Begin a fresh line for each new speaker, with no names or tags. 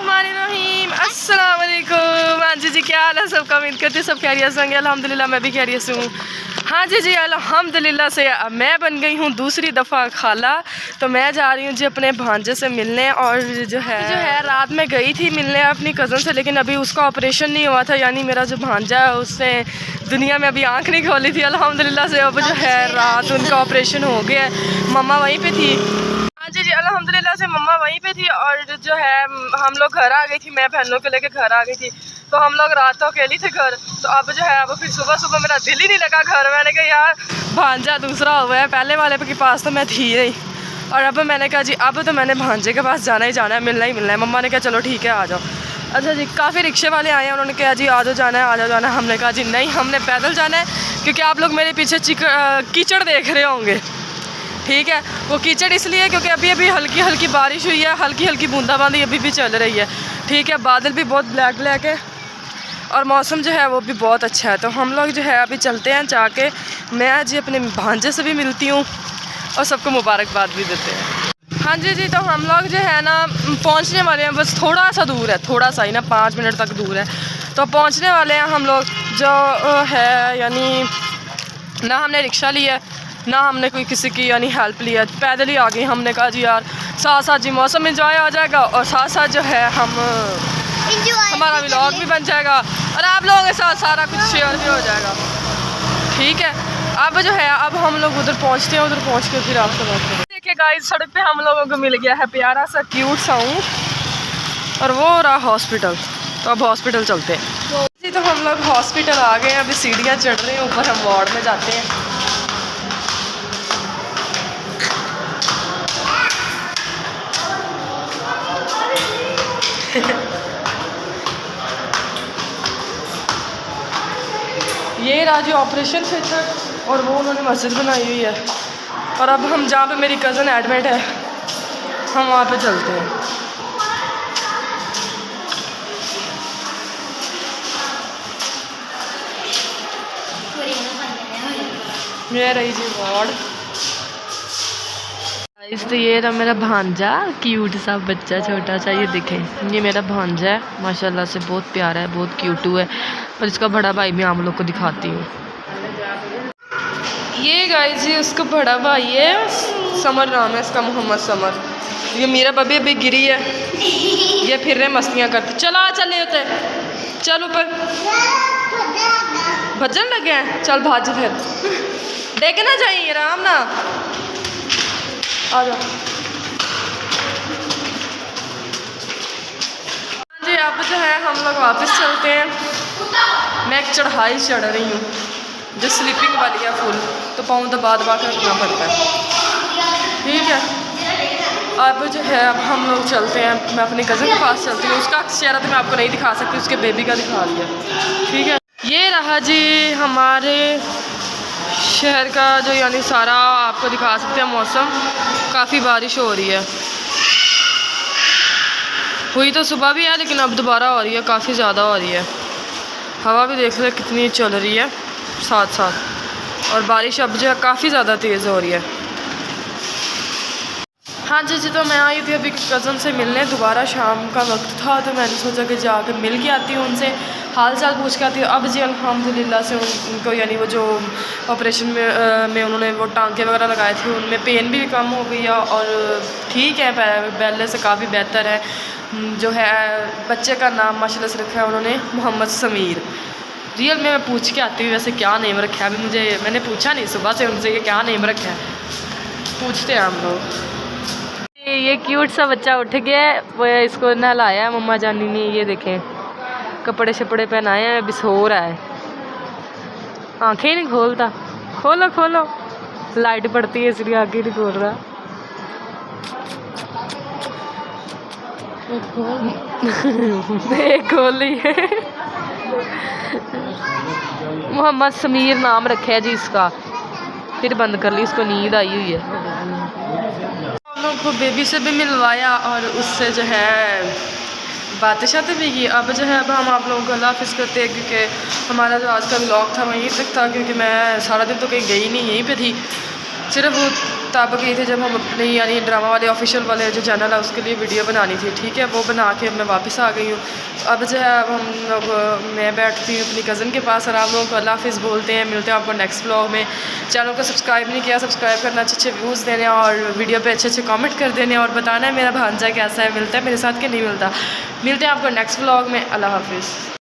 बिस्मिल्लाहिर्रहमानिर्रहीम। अस्सलाम वालेकुम। हाँ जी क्या हाल है सबका? उम्मीद करती सब खैरियत से होंगे। अल्हम्दुलिल्लाह मैं भी खैरियत से हूँ। हाँ जी अल्हम्दुलिल्लाह से मैं बन गई हूँ दूसरी दफ़ा खाला। तो मैं जा रही हूँ जी अपने भांजे से मिलने। और जो है रात में गई थी मिलने अपनी कज़न से, लेकिन अभी उसका ऑपरेशन नहीं हुआ था। यानी मेरा जो भांजा है उसने दुनिया में अभी आँख नहीं खोली थी अल्हम्दुलिल्लाह से। अब जो है रात उनका ऑपरेशन हो गया। मम्मा वहीं पर थी। हाँ जी अल्हम्दुलिल्लाह से मम्मा वहीं पे थी। और जो है हम लोग घर आ गई थी, मैं बहनों को लेके घर आ गई थी। तो हम लोग रात तो अकेली थे घर। तो अब जो है अब फिर सुबह सुबह मेरा दिल ही नहीं लगा घर। मैंने कहा यार भांजा दूसरा हुआ है, पहले वाले के पास तो मैं थी नहीं। और अब मैंने कहा जी अब तो मैंने भांजे के पास जाना ही जाना है, मिलना ही मिलना है। मम्मा ने कहा चलो ठीक है आ जाओ। अच्छा जी काफ़ी रिक्शे वाले आए हैं, उन्होंने कहा जी आ जाओ जाना है आ जाओ जाना है। हमने कहा जी नहीं हमने पैदल जाना है, क्योंकि आप लोग मेरे पीछे कीचड़ देख रहे होंगे। ठीक है वो कीचड़ इसलिए क्योंकि अभी अभी हल्की हल्की बारिश हुई है, हल्की हल्की बूंदाबांदी अभी भी चल रही है। ठीक है बादल भी बहुत ब्लैक ब्लैक है और मौसम जो है वो भी बहुत अच्छा है। तो हम लोग जो है अभी चलते हैं जाके, मैं जी अपने भांजे से भी मिलती हूँ और सबको मुबारकबाद भी देते हैं। हाँ जी तो हम लोग जो है ना पहुँचने वाले हैं, बस थोड़ा सा दूर है, थोड़ा सा ही ना 5 मिनट तक दूर है। तो पहुँचने वाले हैं हम लोग जो है, यानी ना हमने रिक्शा लिया ना हमने कोई किसी की यानी हेल्प लिया, पैदल ही आ गई। हमने कहा जी यार साथ साथ जी मौसम एंजॉय हो जाएगा और साथ साथ जो है हमारा व्लॉग भी बन जाएगा और आप लोगों के साथ सारा कुछ शेयर भी हो जाएगा। ठीक है अब जो है अब हम लोग उधर पहुंचते हैं, उधर पहुंच के फिर आपसे बात करें। देखिए गाइस सड़क पे हम लोगों को मिल गया है प्यारा सा क्यूट सा ऊँट और वो रहा हॉस्पिटल। तो अब हॉस्पिटल चलते हैं जी। तो हम लोग हॉस्पिटल आ गए हैं, अभी सीढ़ियाँ चढ़ रहे हैं ऊपर, हम वार्ड में जाते हैं। ये रहा जी ऑपरेशन थिएटर और वो उन्होंने मस्जिद बनाई हुई है। और अब हम जहाँ पे मेरी कज़न एडमिट है हम वहाँ पे चलते हैं। ये रही जी वार्ड। तो ये रहा मेरा भांजा, क्यूट सा बच्चा छोटा सा, ये देखें ये मेरा भांजा है माशाल्लाह से, बहुत प्यारा है बहुत क्यूटू है। पर इसका बड़ा भाई भी आप लोग को दिखाती हूँ। ये गाइस जी उसका बड़ा भाई है, समर नाम है इसका, मोहम्मद समर। ये मेरा बबी अभी गिरी है, ये फिर रहे मस्तियाँ करते। चलो आ चले होते चल ऊपर भजन लगे हैं, चल भाज फिर देखना चाहिए आराम ना आ जाओ। जी अब जो है हम लोग वापस चलते हैं। मैं एक चढ़ाई चढ़ रही हूँ जो स्लीपिंग वाली है फुल, तो पाँव दबा दबा कर रखना पड़ता है। ठीक है अब जो है अब हम लोग चलते हैं, मैं अपनी कज़न के पास चलती हूँ। उसका चेहरा तो मैं आपको नहीं दिखा सकती, उसके बेबी का दिखा दिया। ठीक है ये रहा जी हमारे शहर का जो यानी सारा आपको दिखा सकते हैं मौसम। काफ़ी बारिश हो रही है, हुई तो सुबह भी है लेकिन अब दोबारा हो रही है, काफ़ी ज़्यादा हो रही है। हवा भी देख रहे कितनी चल रही है साथ साथ, और बारिश अब जो है काफ़ी ज़्यादा तेज़ हो रही है। हाँ जी तो मैं आई थी अभी कज़न से मिलने, दोबारा शाम का वक्त था तो मैंने सोचा कि जाकर मिल के आती हूँ उनसे, हाल चाल पूछ के आती हूँ। अब जी अल्हम्दुलिल्लाह से उनको यानी वो जो ऑपरेशन में उन्होंने वो टांके वगैरह लगाए थे उनमें पेन भी कम हो गई है और ठीक है पहले से काफ़ी बेहतर है। जो है बच्चे का नाम माशाल्लाह से रखा है उन्होंने मोहम्मद समीर। रियल में मैं पूछ के आती हूँ वैसे क्या नेम रखा है, अभी मैंने पूछा नहीं सुबह से उनसे कि क्या नेम रखा है, पूछते हैं हम लोग। ये क्यूट सा बच्चा उठ गया है, वो इसको नहलाया है मम्मा जानी ने। ये देखें कपड़े शपड़े पहनाए हैं, अभी सो रहा है, आंखें नहीं खोलता। खोलो खोलो लाइट पड़ती है इसलिए आगे नहीं खोल रहा। खोल ली है। मोहम्मद समीर नाम रखा है जी इसका, फिर बंद कर ली, इसको नींद आई हुई है। हम लोग को बेबी से भी मिलवाया और उससे जो है बातें शातें भी की। अब जो है अब हम आप लोगों को अल्लाह हाफ़िज़ करते हैं, क्योंकि हमारा जो आज का व्लॉग था वहीं तक था, क्योंकि मैं सारा दिन तो कहीं गई नहीं, यहीं पे थी। सिर्फ वो तब गए थे जब हम अपने यानी ड्रामा वाले ऑफिशियल वाले जो चैनल है उसके लिए वीडियो बनानी थी, ठीक है। वो बना के मैं वापस आ गई हूँ। अब जो है अब हम लोग मैं बैठती हूँ अपनी कज़न के पास और आप लोगों को अल्लाह हाफिज़ बोलते हैं। मिलते हैं आपको नेक्स्ट व्लॉग में। चैनल को सब्सक्राइब नहीं किया, सब्सक्राइब करना, अच्छे अच्छे व्यूज़ देने और वीडियो पे अच्छे अच्छे कमेंट कर देने और बताना है मेरा भांजा कैसा है, मिलता है मेरे साथ कि नहीं मिलता। मिलते हैं आपको नेक्स्ट व्लॉग में। अल्लाह हाफिज़।